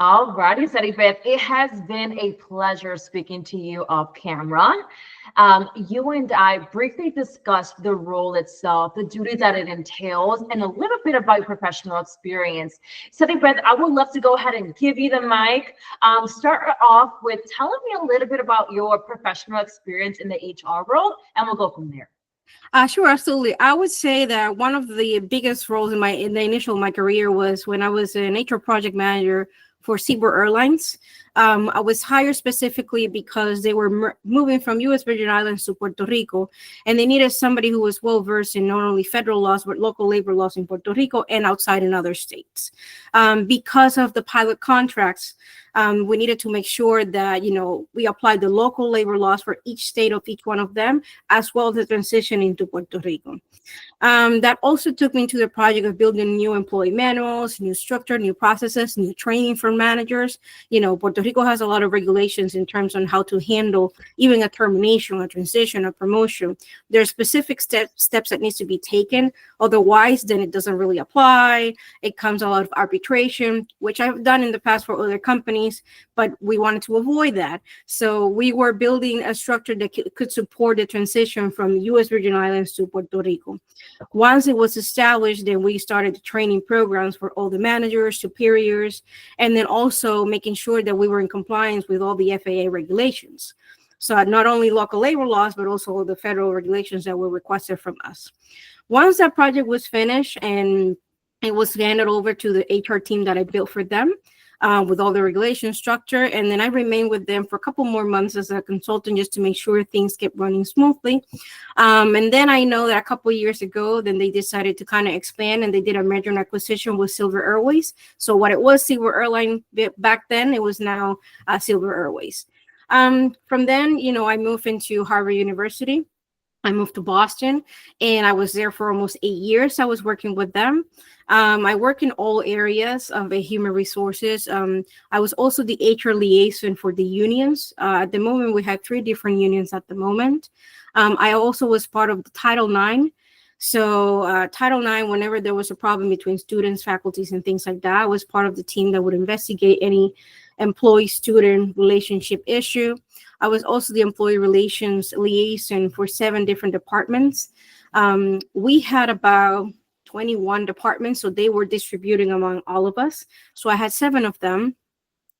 All righty, Serybeth. It has been a pleasure speaking to you off camera. You and I briefly discussed the role itself, the duties that it entails, and a little bit about your professional experience. Serybeth, I would love to go ahead and give you the mic. Start off with telling me a little bit about your professional experience in the HR role, and we'll go from there. Sure, absolutely. I would say that one of the biggest roles in the initial of my career was when I was an HR project manager for Seaboard Airlines. I was hired specifically because they were moving from U.S. Virgin Islands to Puerto Rico, and they needed somebody who was well versed in not only federal laws but local labor laws in Puerto Rico and outside in other states. Because of the pilot contracts, we needed to make sure that we applied the local labor laws for each state of each one of them, as well as the transition into Puerto Rico. That also took me to the project of building new employee manuals, new structure, new processes, new training for managers. Puerto Rico has a lot of regulations in terms on how to handle even a termination, a transition, a promotion. There are specific steps that needs to be taken. Otherwise, then it doesn't really apply. It comes a lot of arbitration, which I've done in the past for other companies, but we wanted to avoid that. So we were building a structure that could support the transition from U.S. Virgin Islands to Puerto Rico. Once it was established, then we started the training programs for all the managers, superiors, and then also making sure that we were in compliance with all the FAA regulations. So not only local labor laws, but also the federal regulations that were requested from us. Once that project was finished and it was handed over to the HR team that I built for them, with all the regulation structure. And then I remained with them for a couple more months as a consultant just to make sure things kept running smoothly. And then I know that a couple of years ago, then they decided to kind of expand and they did a merger and acquisition with Silver Airways. So what it was Silver Airline back then, it was now Silver Airways. From then, I moved into Harvard University. I moved to Boston and I was there for almost 8 years. I was working with them. I work in all areas of human resources. I was also the HR liaison for the unions. At the moment, we had 3 different unions at the moment. I also was part of the Title IX. So Title IX, whenever there was a problem between students, faculties, and things like that, I was part of the team that would investigate any employee-student relationship issue. I was also the employee relations liaison for 7 different departments. We had about 21 departments, so they were distributing among all of us. So I had 7 of them,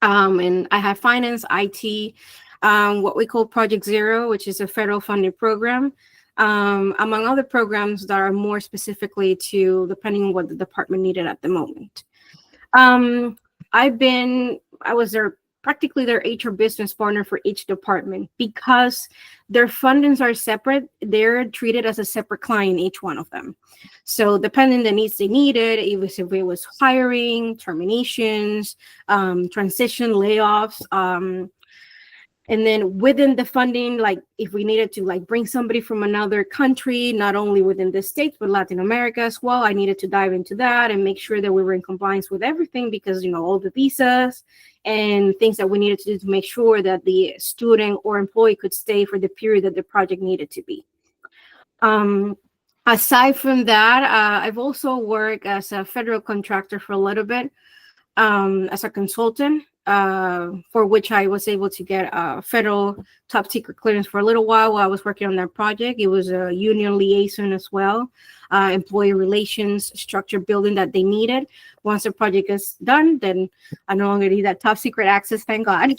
and I had finance, IT, what we call Project Zero, which is a federal funded program, among other programs that are more specifically to depending on what the department needed at the moment. I was practically their HR business partner for each department because their fundings are separate. They're treated as a separate client, each one of them. So depending on the needs they needed, if it was hiring, terminations, transition, layoffs, and then within the funding, like if we needed to bring somebody from another country, not only within the States, but Latin America as well, I needed to dive into that and make sure that we were in compliance with everything because, all the visas and things that we needed to do to make sure that the student or employee could stay for the period that the project needed to be. Aside from that, I've also worked as a federal contractor for a little bit, as a consultant. For which I was able to get a federal top secret clearance for a little while I was working on that project. It was a union liaison as well, employee relations, structure building that they needed. Once the project is done, then I no longer need that top secret access, thank God.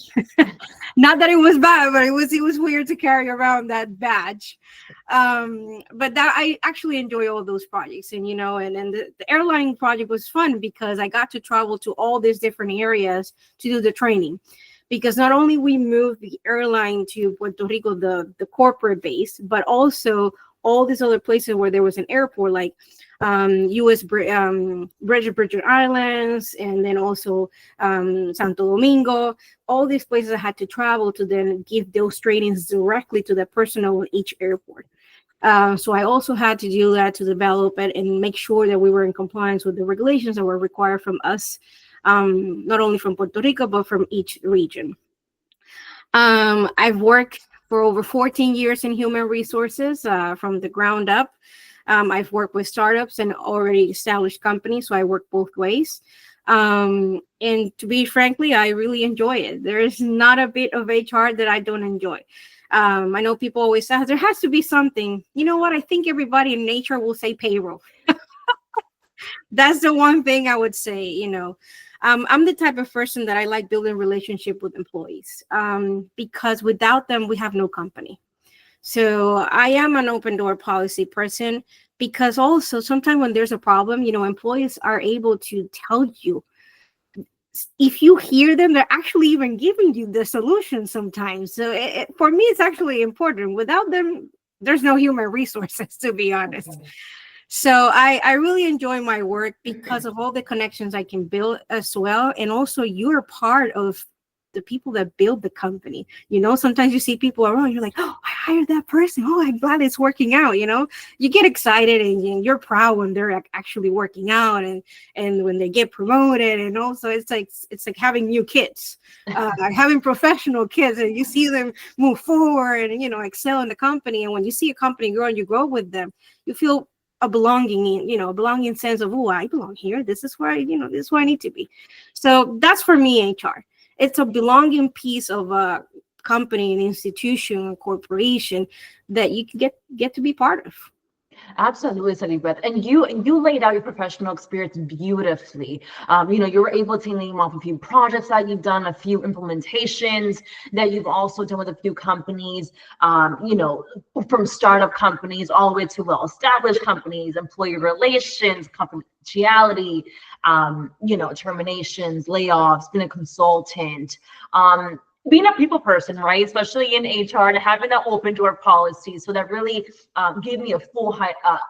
Not that it was bad, but it was weird to carry around that badge. But that I actually enjoy all those projects, and the airline project was fun because I got to travel to all these different areas to do the training. Because not only we moved the airline to Puerto Rico, the corporate base, but also all these other places where there was an airport, like U.S. Virgin Islands, and then also Santo Domingo. All these places I had to travel to then give those trainings directly to the personnel in each airport. So I also had to do that to develop it and make sure that we were in compliance with the regulations that were required from us, not only from Puerto Rico, but from each region. I've worked for over 14 years in human resources from the ground up. I've worked with startups and already established companies, so I work both ways. And to be frankly, I really enjoy it. There is not a bit of HR that I don't enjoy. I know people always say there has to be something. You know what? I think everybody in nature will say payroll. That's the one thing I would say. I'm the type of person that I like building relationship with employees, because without them, we have no company. So I am an open door policy person, because also sometimes when there's a problem, employees are able to tell you. If you hear them, they're actually even giving you the solution sometimes. So for me, it's actually important. Without them, there's no human resources, to be honest. So I really enjoy my work because of all the connections I can build as well. And also you're part of the people that build the company. Sometimes you see people around, you're like, oh, I hired that person. Oh, I'm glad it's working out. You get excited and you're proud when they're actually working out and when they get promoted. And also it's like having new kids, having professional kids, and you see them move forward and, excel in the company. And when you see a company grow and you grow with them, you feel a belonging sense of, oh, I belong here. This is where this is where I need to be. So that's for me, HR. It's a belonging piece of a company, an institution, a corporation that you can get to be part of. Absolutely, Serybeth. And you laid out your professional experience beautifully. You were able to name off a few projects that you've done, a few implementations that you've also done with a few companies, from startup companies all the way to well-established companies, employee relations, confidentiality, terminations, layoffs, being a consultant. Being a people person, right? Especially in HR, to having that open door policy. So that really gave me a full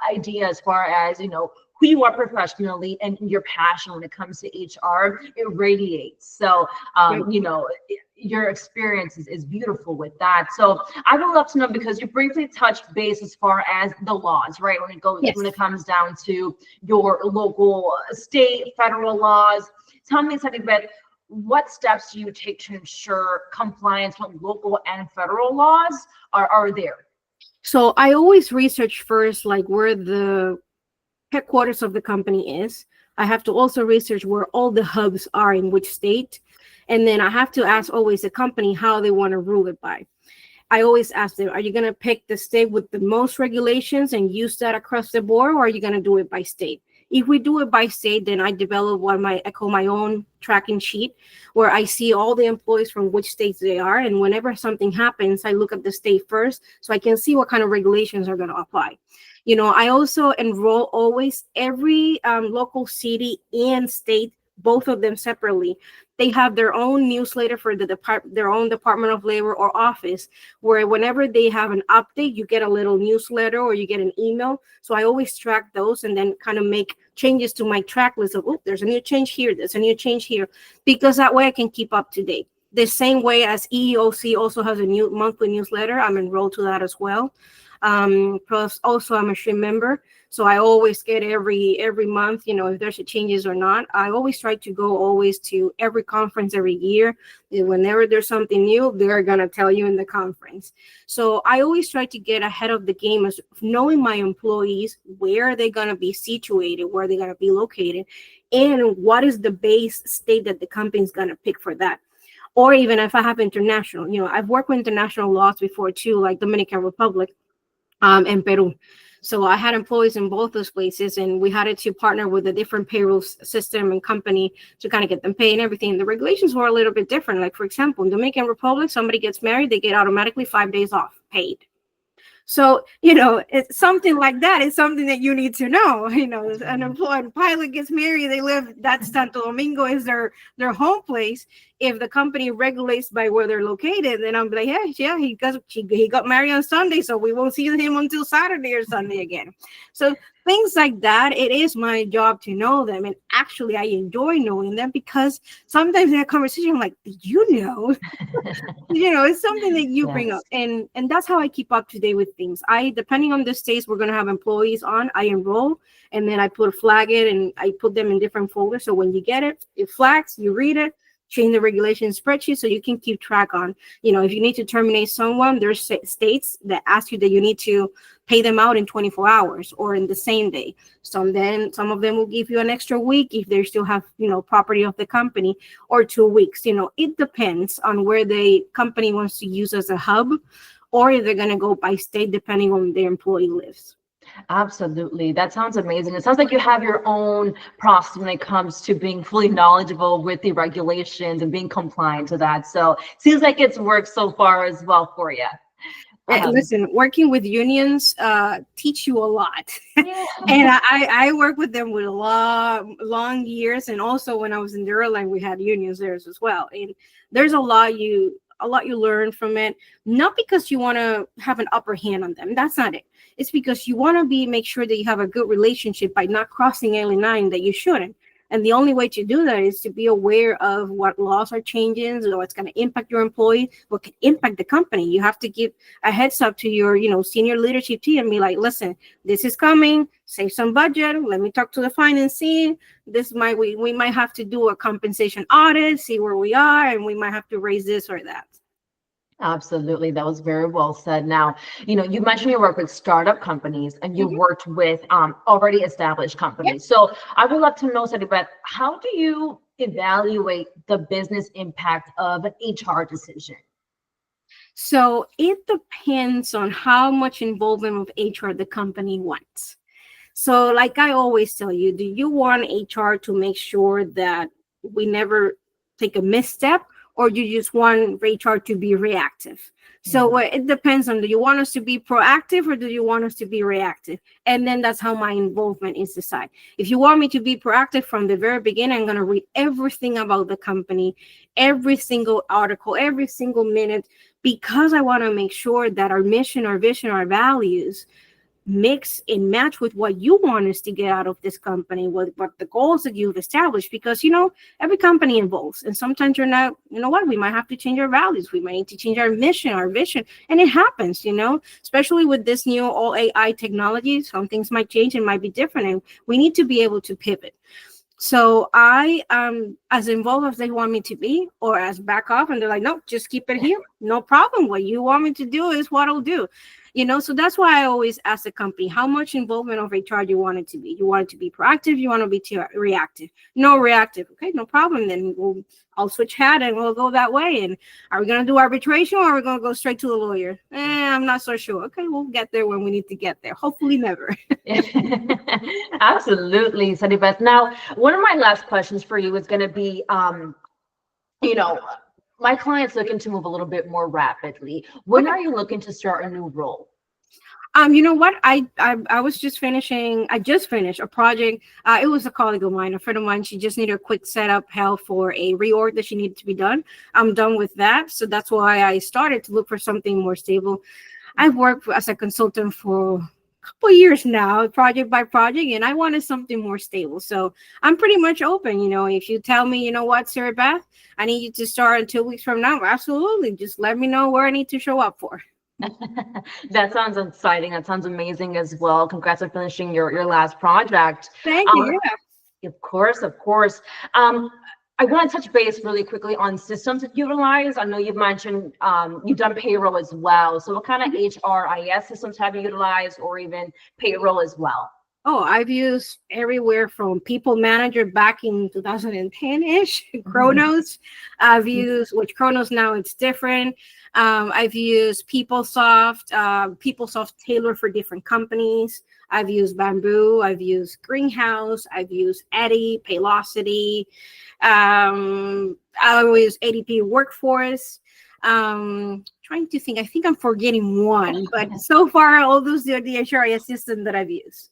idea as far as, who you are professionally and your passion when it comes to HR, it radiates. So, your experience is beautiful with that. So I would love to know, because you briefly touched base as far as the laws, right? When it comes down to your local, state, federal laws. Tell me, Serybeth, what steps do you take to ensure compliance with local and federal laws are there? So I always research first, like where the headquarters of the company is. I have to also research where all the hubs are in which state. And then I have to ask always the company how they want to rule it by. I always ask them, are you going to pick the state with the most regulations and use that across the board, or are you going to do it by state? If we do it by state, then I develop I call my own tracking sheet, where I see all the employees from which states they are. And whenever something happens, I look at the state first so I can see what kind of regulations are going to apply. I also enroll always every local city and state, both of them separately. They have their own newsletter for their own Department of Labor or office, where whenever they have an update, you get a little newsletter or you get an email. So I always track those and then kind of make changes to my track list of, oh, there's a new change here, there's a new change here, because that way I can keep up to date. The same way as EEOC also has a new monthly newsletter, I'm enrolled to that as well. Plus also I'm a SHRM member. So I always get every month, if there's a changes or not. I always try to go always to every conference every year. Whenever there's something new, they're going to tell you in the conference. So I always try to get ahead of the game as knowing my employees, where are they going to be situated, where are they going to be located, and what is the base state that the company is going to pick for that. Or even if I have international, I've worked with international laws before too, like Dominican Republic and Peru. So I had employees in both those places, and we had to partner with a different payroll system and company to kind of get them paid and everything. The regulations were a little bit different. Like, for example, in Dominican Republic, somebody gets married, they get automatically 5 days off paid. So, it's something like that. It's something that you need to know. An employed pilot gets married, that's Santo Domingo is their home place. If the company regulates by where they're located, then I'm like, yeah, he got married on Sunday, so we won't see him until Saturday or Sunday again. So things like that, it is my job to know them. And actually, I enjoy knowing them, because sometimes in a conversation, I'm like, did you know? It's something that you bring up. And that's how I keep up to date with things. Depending on the states we're going to have employees on, I enroll, and then I flag it, and I put them in different folders. So when you get it, it flags, you read it, change the regulation spreadsheet so you can keep track on, if you need to terminate someone, there's states that ask you that you need to pay them out in 24 hours or in the same day. Some of them will give you an extra week if they still have, property of the company, or 2 weeks. It depends on where the company wants to use as a hub, or if they're going to go by state depending on where their employee lives. Absolutely. That sounds amazing. It sounds like you have your own process when it comes to being fully knowledgeable with the regulations and being compliant to that. So seems like it's worked so far as well for you. Listen, working with unions teach you a lot. Yeah. And I work with them with long years. And also when I was in the airline, we had unions there as well. And there's a lot you learn from it, not because you want to have an upper hand on them. That's not it. It's because you want to make sure that you have a good relationship by not crossing any line that you shouldn't. And the only way to do that is to be aware of what laws are changing, or what's going to impact your employee, what can impact the company. You have to give a heads up to your, senior leadership team and be like, listen, this is coming, save some budget. Let me talk to the finance team. We might have to do a compensation audit, see where we are, and we might have to raise this or that. Absolutely. That was very well said. Now, you mentioned you work with startup companies and you worked with already established companies. So I would love to know, Serybeth, how do you evaluate the business impact of an HR decision? So it depends on how much involvement of HR the company wants. So like I always tell you, do you want HR to make sure that we never take a misstep, or do you just want HR to be reactive? So it depends on, do you want us to be proactive or do you want us to be reactive? And then that's how my involvement is decided. If you want me to be proactive from the very beginning, I'm going to read everything about the company, every single article, every single minute, because I want to make sure that our mission, our vision, our values mix and match with what you want us to get out of this company, what the goals that you've established, because every company evolves, and sometimes you're not, we might have to change our values, we might need to change our mission, our vision, and it happens, especially with this new all AI technology. Some things might change and might be different, and we need to be able to pivot. So I as involved as they want me to be, or as back off, and they're like, no, just keep it here, no problem, what you want me to do is what I'll do. So that's why I always ask the company, how much involvement of HR do you want it to be? You want it to be proactive? You want to be reactive? No, reactive. Okay, no problem. Then I'll switch hat and we'll go that way. And are we going to do arbitration, or are we going to go straight to the lawyer? I'm not so sure. Okay, we'll get there when we need to get there. Hopefully never. Absolutely, Serybeth. Now, one of my last questions for you is going to be, my client's looking to move a little bit more rapidly. When are you looking to start a new role? You know what? I just finished a project. It was a colleague of mine, a friend of mine. She just needed a quick setup help for a reorg that she needed to be done. I'm done with that. So that's why I started to look for something more stable. I've worked as a consultant for couple years now, project by project, and I wanted something more stable. So I'm pretty much open. If you tell me, what, Serybeth, I need you to start in 2 weeks from now, absolutely. Just let me know where I need to show up for. That sounds exciting. That sounds amazing as well. Congrats on finishing your last project. Thank you. Yeah. Of course. I want to touch base really quickly on systems that you utilize. I know you've mentioned you've done payroll as well. So what kind of HRIS systems have you utilized, or even payroll as well? Oh, I've used everywhere from People Manager back in 2010-ish, Kronos. I've used, which Kronos now it's different. I've used PeopleSoft, PeopleSoft tailored for different companies. I've used Bamboo. I've used Greenhouse. I've used Eddy, Paylocity. I use ADP Workforce. Trying to think. I think I'm forgetting one, but so far all those are the HRIS system that I've used.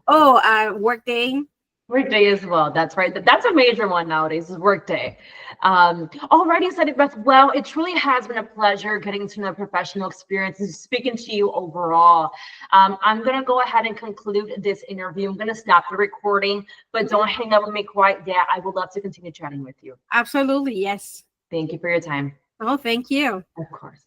Workday. Workday as well. That's right. That's a major one nowadays, is Workday. Alrighty, Serybeth. Well, it truly has been a pleasure getting to know professional experiences, speaking to you overall. I'm going to go ahead and conclude this interview. I'm going to stop the recording, but don't hang up with me quite yet. I would love to continue chatting with you. Absolutely. Yes. Thank you for your time. Oh, thank you. Of course.